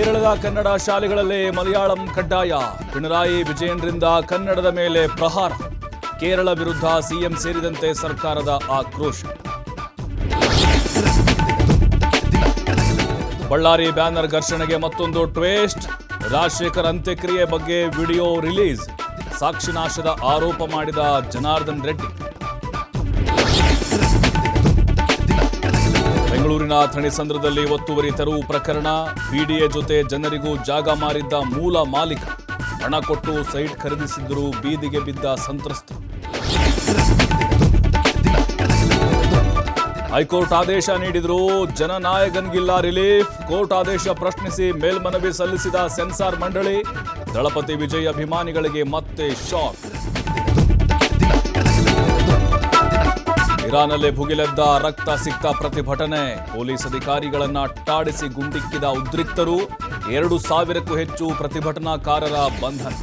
ಕೇರಳದ ಕನ್ನಡ ಶಾಲೆಗಳಲ್ಲೇ ಮಲಯಾಳಂ ಕಡ್ಡಾಯ. ಪಿಣರಾಯಿ ವಿಜಯನ್ರಿಂದ ಕನ್ನಡದ ಮೇಲೆ ಪ್ರಹಾರ. ಕೇರಳ ವಿರುದ್ಧ ಸಿಎಂ ಸೇರಿದಂತೆ ಸರ್ಕಾರದ ಆಕ್ರೋಶ. ಬಳ್ಳಾರಿ ಬ್ಯಾನರ್ ಘರ್ಷಣೆಗೆ ಮತ್ತೊಂದು ಟ್ವಿಸ್ಟ್. ರಾಜಶೇಖರ್ ಅಂತ್ಯಕ್ರಿಯೆ ಬಗ್ಗೆ ವಿಡಿಯೋ ರಿಲೀಸ್. ಸಾಕ್ಷಿನಾಶದ ಆರೋಪ ಮಾಡಿದ ಜನಾರ್ದನ್ ರೆಡ್ಡಿ. ಬೆಂಗಳೂರಿನ ಥಣಿಸಂದ್ರದಲ್ಲಿ ಒತ್ತುವರಿ ತೆರವು ಪ್ರಕರಣ. ಬಿಡಿಎ ಜೊತೆ ಜನರಿಗೂ ಜಾಗ ಮಾರಿದ್ದ ಮೂಲ ಮಾಲೀಕ. ಹಣ ಕೊಟ್ಟು ಸೈಟ್ ಖರೀದಿಸಿದ್ದರೂ ಬೀದಿಗೆ ಬಿದ್ದ ಸಂತ್ರಸ್ತರು. ಹೈಕೋರ್ಟ್ ಆದೇಶ ನೀಡಿದ್ರು, ಜನನಾಯಕನ್ಗಿಲ್ಲ ರಿಲೀಫ್. ಕೋರ್ಟ್ ಆದೇಶ ಪ್ರಶ್ನಿಸಿ ಮೇಲ್ಮನವಿ ಸಲ್ಲಿಸಿದ ಸೆನ್ಸಾರ್ ಮಂಡಳಿ. ದಳಪತಿ ವಿಜಯ್ ಅಭಿಮಾನಿಗಳಿಗೆ ಮತ್ತೆ ಶಾಕ್. ಇರಾನ್ನಲ್ಲಿ ಭುಗಿಲೆದ್ದ ರಕ್ತ ಸಿಕ್ತ ಪ್ರತಿಭಟನೆ. ಪೊಲೀಸ್ ಅಧಿಕಾರಿಗಳನ್ನ ಅಟ್ಟಾಡಿಸಿ ಗುಂಡಿಕ್ಕಿದ ಉದ್ರಿಕ್ತರು. 2,000ಕ್ಕೂ ಹೆಚ್ಚು ಪ್ರತಿಭಟನಾಕಾರರ ಬಂಧನ.